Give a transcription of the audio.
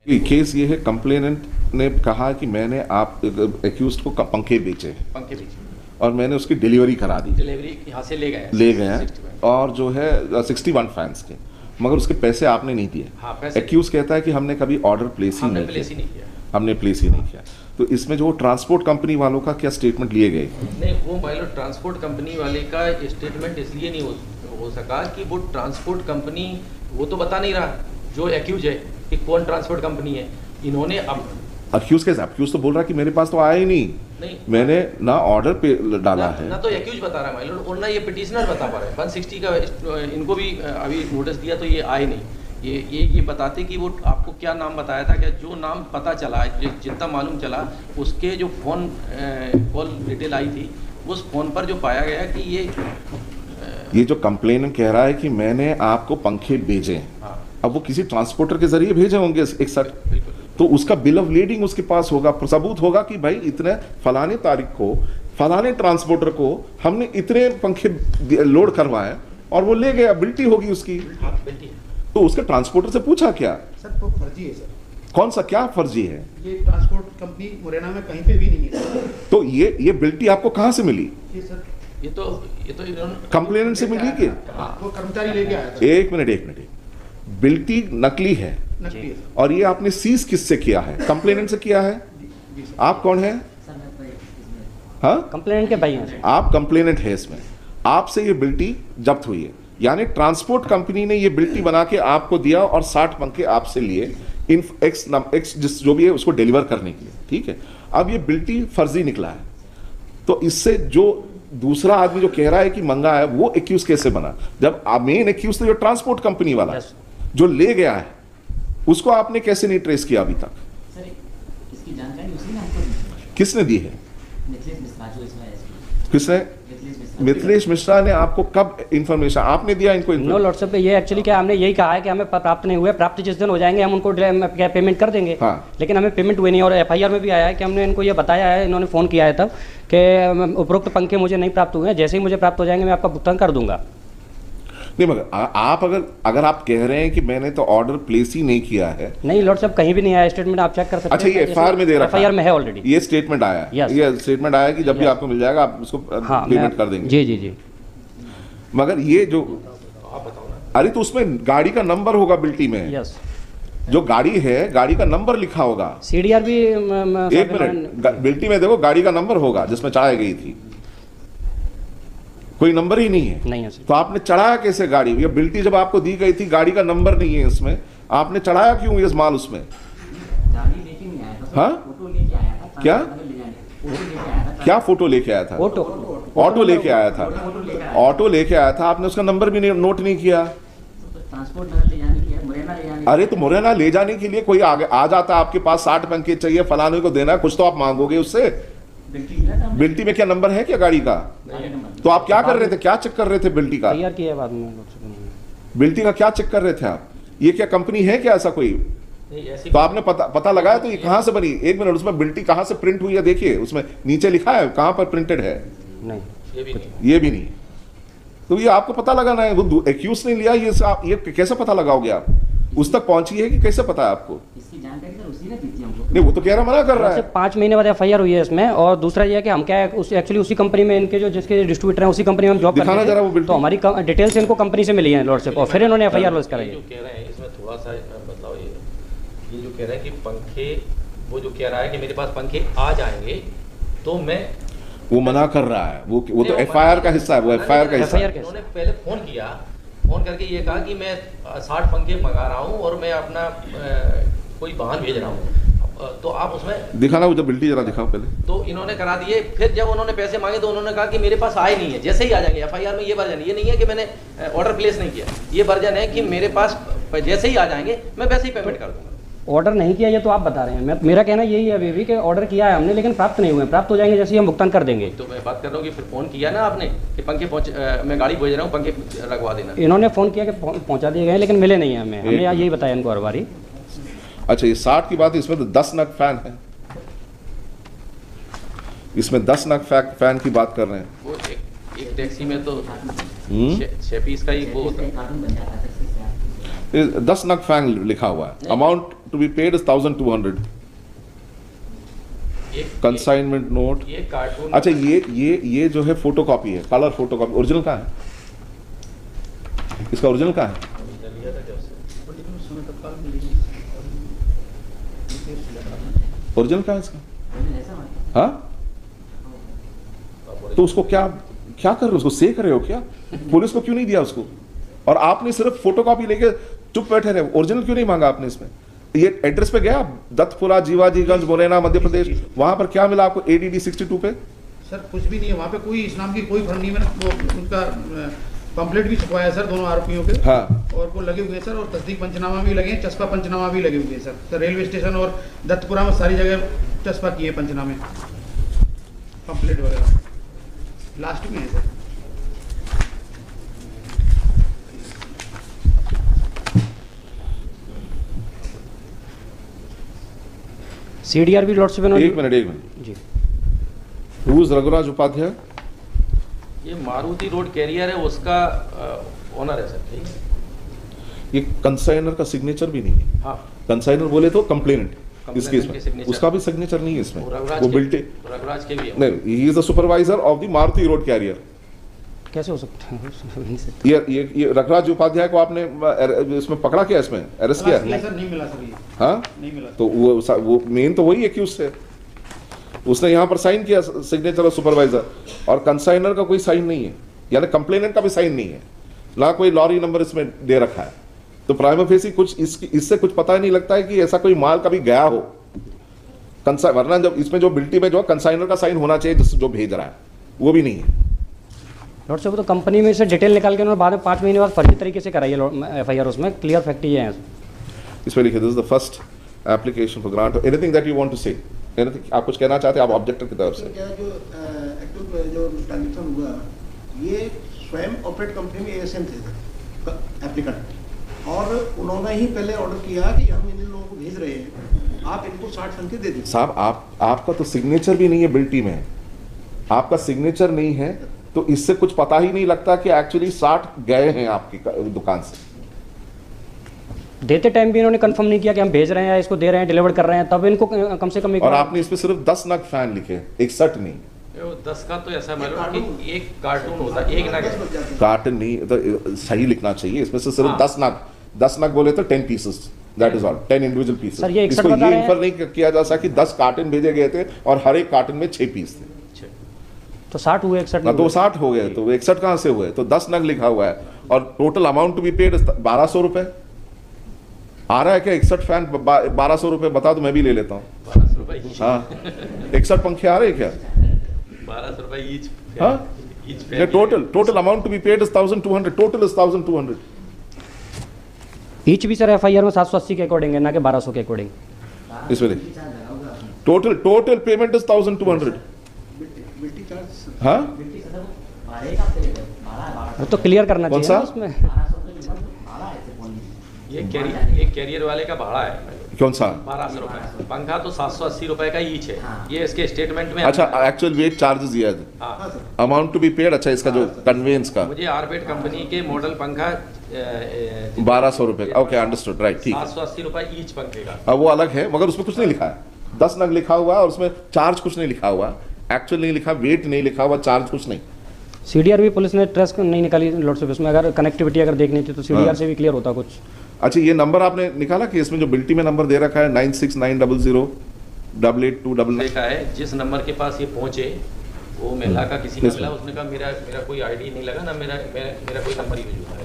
Case ये है, complainant ने कहा कि मैंने आप एक्यूज को पंखे बेचे और मैंने उसकी डिलीवरी करा दी। डिलीवरी यहाँ से ले गए और जो है 61 फैंस के, मगर उसके पैसे आपने नहीं दिए। हाँ, एक्यूज कहता है कि हमने कभी ऑर्डर प्लेस ही नहीं किया। हमने प्लेस ही नहीं किया। तो इसमें जो ट्रांसपोर्ट कंपनी वालों का क्या स्टेटमेंट लिए गए? नहीं, वो पायलट ट्रांसपोर्ट कंपनी वाले का स्टेटमेंट इसलिए नहीं हो सका कि वो ट्रांसपोर्ट कंपनी वो तो बता नहीं रहा जो एक्यूज है कि कौन ट्रांसपोर्ट कंपनी है। इन्होंने अब एक्यूज कैसे? एक्यूज तो बोल रहा है कि मेरे पास तो आया ही नहीं, मैंने ना ऑर्डर पे डाला है ना तो एक्यूज बता रहा है माइलॉर्ड, और ना ये पिटिशनर बता पा रहा है। 160 का इनको भी अभी नोटिस दिया तो ये आए नहीं। ये बताते कि वो आपको क्या नाम बताया था, क्या जो नाम पता चला, जितना मालूम चला, उसके जो फ़ोन कॉल डिटेल आई थी उस फ़ोन पर जो पाया गया कि ये जो कंप्लेनेंट कह रहा है कि मैंने आपको पंखे भेजे, हाँ। अब वो किसी ट्रांसपोर्टर के जरिए भेजे होंगे 61, तो उसका बिल ऑफ लीडिंग उसके पास होगा, सबूत होगा कि भाई इतने फलाने तारीख को फलाने ट्रांसपोर्टर को हमने इतने पंखे लोड करवाए और वो ले गया, बिल्टी होगी उसकी। तो उसके ट्रांसपोर्टर से पूछा क्या? सर वो फर्जी है सर। कौन सा, क्या फर्जी है? ये ट्रांसपोर्ट कंपनी मुरैना में कहीं पे भी नहीं है। तो ये बिल्टी आपको कहाँ से मिली? ये सर ये तो कंप्लेनेंट से मिली कि वो कर्मचारी लेके आया था। एक मिनट, बिल्टी नकली है और ये आपने सीज किससे किया है? कंप्लेनेंट से किया है। आप कौन है? हाँ, कंप्लेनेंट के भाई हैं। आप कंप्लेनेंट है इसमें, आपसे ये बिल्टी जब्त हुई है, यानी ट्रांसपोर्ट कंपनी ने ये बिल्टी बना के आपको दिया और 60 पंखे आपसे लिए इन एक्स जिस जो भी है उसको डिलीवर करने के लिए, ठीक है। अब ये बिल्टी फर्जी निकला है, तो इससे जो दूसरा आदमी जो कह रहा है कि मंगा है वो एक्यूज कैसे बना? जब मेन एक्यूज तो जो ट्रांसपोर्ट कंपनी वाला जो ले गया है उसको आपने कैसे नहीं ट्रेस किया अभी तक? सर, इसकी जानकारी उसी ने हमको दी। किसने दी है? मिथिलेश मिश्रा जो इसमें है। किसने? मिथिलेश मिश्रा ने आपको कब इंफॉर्मेशन आपने दिया इनको? नो व्हाट्सएप पे ये एक्चुअली क्या हमने यही कहा है कि हमें प्राप्त नहीं हुए, प्राप्त जिस दिन हो जाएंगे हम उनको पेमेंट कर देंगे। हाँ। लेकिन हमें पेमेंट हुई नहीं और एफआईआर में भी आया है कि हमने इनको ये बताया है, इन्होंने फ़ोन किया है तब कि उपरोक्त पंखे मुझे नहीं प्राप्त हुए हैं, जैसे ही मुझे प्राप्त हो जाएंगे मैं आपका भुगतान कर दूंगा। नहीं, मगर आप अगर आप कह रहे हैं कि मैंने तो ऑर्डर प्लेस ही नहीं किया है। नहीं लॉर्ड साहब, कहीं भी नहीं आया स्टेटमेंट, आप चेक कर सकते हैं। अच्छा, ये एफआईआर में दे रखा है? एफआईआर में है ऑलरेडी, ये स्टेटमेंट आया है। ये स्टेटमेंट आया कि जब भी आपको मिल जाएगा आप उसको पेमेंट कर देंगे। जी जी जी। मगर ये जो अरे तो उसमें गाड़ी का नंबर होगा बिल्टी में। यस, जो गाड़ी है गाड़ी का नंबर लिखा होगा। सीडीआर भी एक मिनट, बिल्टी में देखो गाड़ी का नंबर होगा जिसमें चढ़ाई गई थी, कोई नंबर ही नहीं है। नहीं है सर। तो आपने चढ़ाया कैसे गाड़ी? ये बिल्टी जब आपको दी गई थी गाड़ी का नंबर नहीं है इसमें, आपने चढ़ाया क्यों ये माल उसमें? गाड़ी लेके नहीं आया था। हाँ? फोटो लेके आया था। क्या? फोटो लेके आया था। क्या फोटो लेके आया था? ऑटो लेके आया था। ऑटो लेके आया था, आपने उसका नंबर भी नोट नहीं किया। ट्रांसपोर्ट ले जाने के लिए, मुरैना ले जाने। अरे तो मुरैना ले जाने के लिए कोई आगे आ जाता, आपके पास 60 पंखे चाहिए, फलाने को देना है, कुछ तो आप मांगोगे उससे। बिल्टी में क्या नंबर है क्या गाड़ी का? तो आप क्या कर रहे थे? क्या चेक कर रहे थे बिल्टी का? तैयार किया बाद में। बिल्टी का क्या चेक कर रहे थे आप? ये क्या कंपनी है क्या ऐसा कोई? तो आपने पता लगाया तो ये कहां से बनी? एक मिनट, उसमें बिल्टी कहां से प्रिंट हुई है देखिए, उसमें नीचे लिखा है कहां पर प्रिंटेड है? नहीं, ये भी नहीं। तो ये आपको पता लगाना है, वो एक्यूज ने लिया, ये कैसे पता लगाओगे आप? उस तक पहुंची है कि कैसे पता है आपको? इसकी जानकारी सर उसी ने दी थी हमको। नहीं, वो तो कह रहा, मना कर रहा है। 5 महीने बाद एफआईआर हुई है इसमें। और दूसरा ये है कि हम क्या है एक्चुअली उसी कंपनी में इनके जो जिसके डिस्ट्रीब्यूटर हैं उसी कंपनी में हम जॉब करते हैं, तो हमारी डिटेल्स इनको कंपनी से मिली है लॉर्डशिप, और फिर इन्होंने एफआईआर लॉन्च कराई है। जो कह रहे हैं इसमें थोड़ा सा बदलाव ये जो कह रहे हैं कि पंखे, वो जो कह रहा है कि मेरे पास पंखे आ जाएंगे तो मैं, वो मना कर रहा है। वो तो एफआईआर का हिस्सा है, वो एफआईआर का हिस्सा है। उन्होंने पहले फोन करके ये कहा कि मैं 60 पंखे मंगा रहा हूँ और मैं अपना कोई वाहन भेज रहा हूँ, तो आप उसमें दिखाना, वो जब बिल्टी जरा दिखाओ पहले। तो इन्होंने करा दिए। फिर जब उन्होंने पैसे मांगे तो उन्होंने कहा कि मेरे पास आए नहीं है, जैसे ही आ जाएंगे। एफआईआर में ये वर्जन, ये नहीं है कि मैंने ऑर्डर प्लेस नहीं किया, ये वर्जन है कि मेरे पास जैसे ही आ जाएंगे मैं वैसे ही पेमेंट कर दूंगा। ऑर्डर नहीं किया ये तो आप बता रहे हैं, मेरा कहना यही है अभी भी कि ऑर्डर किया है हमने, लेकिन प्राप्त नहीं हुए। प्राप्त हो जाएंगे जैसे ही हम भुगतान कर देंगे। तो मैं बात कर रहा हूँ कि फिर फोन किया ना आपने कि पंखे मैं गाड़ी भेज रहा हूँ, पंखे रखवा देना। इन्होंने फोन किया कि पहुंचा दिए गए, लेकिन मिले नहीं हमें यही बताया इनको हर बारी। अच्छा, ये 60 की बात, इसमें तो 10 नग फैन है, इसमें 10 नग फैन की बात कर रहे हैं। वो एक टैक्सी में तो 6 पीस का ही वो होता है। 10 नग फैन लिखा हुआ है, amount to be paid is 1200। Consignment note, ये कार्टून, अच्छा ये जो है फोटो कॉपी है, कलर फोटो कॉपी। ओरिजिनल कहाँ है इसका? ओरिजिनल कहाँ है? ओरिजिनल कहाँ है इसका? हाँ, तो उसको क्या क्या कर रहे हो? उसको सेक रहे हो क्या? पुलिस को क्यों नहीं दिया उसको? और आपने सिर्फ फोटो कॉपी लेके चुप बैठे रहे, ओरिजिनल क्यों नहीं मांगा आपने इसमें? ये एड्रेस पे गया दत्तपुरा, जीवाजीगंज, मुरैना, मध्य प्रदेश, वहां पर क्या मिला आपको ADD 62 पे? सर कुछ भी नहीं है वहाँ पे, कोई इस नाम की कोई फर्म नहीं है। मैंने वो उनका पंपलेट भी छपवाया सर दोनों आरोपियों के। हाँ, और वो लगे हुए हैं सर, और तस्दीक पंचनामा भी लगे हैं, चस्पा पंचनामा भी लगे हुए हैं सर। रेलवे स्टेशन और दत्तपुरा में सारी जगह चस्पा किए हैं पंचनामे, पंपलेट वगैरह लास्ट में है सर। CDR भी लॉर्डशिप इन्होंने। एक मिनट जी, रूज रघुराज उपाध्याय, ये मारुति रोड कैरियर है, उसका ओनर है सर। ठीक है, ये कंसाइनर का सिग्नेचर भी नहीं है। हाँ, कंसाइनर बोले तो कंप्लेनेंट इस केस के में, signature। उसका भी सिग्नेचर नहीं है इसमें। वो बिल्टे रघुराज के भी है। नहीं, he is the supervisor of the Maruti road carrier. कैसे हो सकता है? ये रघुराज उपाध्याय को आपने इसमें पकड़ा क्या? इसमें अरेस्ट किया? सर नहीं मिला सर, ये हाँ, नहीं मिला। तो वो मेन तो वही एक्यूज है। उसने यहाँ पर साइन किया सिग्नेचर ऑफ सुपरवाइजर, और कंसाइनर का कोई साइन नहीं है, यानी कंप्लेनेंट का भी साइन नहीं है, ना कोई लॉरी नंबर इसमें दे रखा है। तो प्राइमा फेसी कुछ इससे कुछ पता ही नहीं लगता है कि ऐसा कोई माल कभी गया हो। वरना जब इसमें जो बिल्टी में जो कंसाइनर का साइन होना चाहिए जो भेज रहा है, वो भी नहीं है। लॉर्डशिप तो कंपनी में से डिटेल निकाल के उन्होंने बाद में 5 महीने बाद फर्जी तरीके से कराई है FIR। उसमें क्लियर फैक्ट ये है। इसमें लिखे this is the first application for grant. Anything that you want to say? Anything आप कुछ कहना चाहते हैं? आप ऑब्जेक्टर की तरफ से। क्या जो एक्टिव जो ट्रांजेक्शन हुआ, ये स्वयं ऑपरेट कंपनी में ASM थे एप्लीकेंट, और उन्होंने ही पहले ऑर्डर किया कि हम इन लोगों को भेज रहे हैं, आप इनको 60 संख्या दे दीजिए। साहब आपका तो सिग्नेचर भी नहीं है बिल्टी में, आपका सिग्नेचर नहीं है, तो इससे कुछ पता ही नहीं लगता कि एक्चुअली 60 गए हैं आपकी दुकान से। देते टाइम भी इन्होंने कंफर्म नहीं किया कि हम भेज रहे हैं, इसको दे रहे हैं, डिलीवर कर रहे हैं, तब इनको कम से कम और आपने इसमें सिर्फ 10 नग फैन लिखे, 61 नहीं। 10 का तो ऐसा मालूम कि एक कार्टून होता है, एक नग। कार्टन नहीं, तो सही लिखना चाहिए। इसमें से सिर्फ 10 नग बोले तो 10 pieces, that is all, 10 individual pieces. Sir, ये इसको ये इन्फर नहीं किया जा सका कि 10 कार्टन भेजे गए थे और हर एक कार्टन में 6 पीस थे। तो 60 हुए, 61 तो 60 हो गए, तो 61 कहां से हुए? तो 10 नग लिखा हुआ है, और total amount to be paid 1200 रुपए आ रहा है क्या? 61 फैन 1200 रुपए, बता दो मैं भी ले लेता हूँ। 1200 रुपए ईच। हाँ, 61 पंखे आ रहे हैं क्या? 1200 रुपए ईच। हाँ, total amount to be paid is 1200, total is 1200। Each भी सर FIR में 780 के अकॉर्डिंग है, ना कि 1200 के अकॉर्डिंग। इसमें टोटल पेमेंट इज 1200। बिल्टी चार्ज हाँ, वो तो क्लियर करना कौन चाहिए सा? ना उसमें। ये कैरियर वाले का भाड़ा है कौन सा? 1200 रुपए। पंखा तो 780 रुपए का ईच है। ये इसके स्टेटमेंट में। अच्छा, एक्चुअल वेट चार्जेस ये है, हाँ, अमाउंट टू बी पेड। अच्छा, इसका जो कन्वेंस का मुझे आरबेट कंपनी के मॉडल पंखा 1200 रुपए का। ओके, अंडरस्टूड, राइट, ठीक। 780 रुपए ईच पंखे का। अब वो अलग है, मगर उसमें कुछ नहीं लिखा है। 10 नग लिखा हुआ है और उसमें चार्ज कुछ नहीं लिखा हुआ, एक्चुअल नहीं लिखा, वेट नहीं लिखा हुआ, चार्ज कुछ नहीं। CDR भी पुलिस ने ट्रेस नहीं निकाली लॉर्डशिप। इसमें अगर कनेक्टिविटी अगर देखनी थी तो CDR से भी क्लियर होता कुछ। अच्छा, ये नंबर आपने निकाला कि इसमें जो बिल्टी में नंबर दे रखा है 9690088299 देखा है, जिस नंबर के पास ये पहुंचे वो महिला का किसी का मिला, उसने कहा मेरा कोई ID नहीं लगा ना, मेरा कोई नंबर ही नहीं जुड़ा है।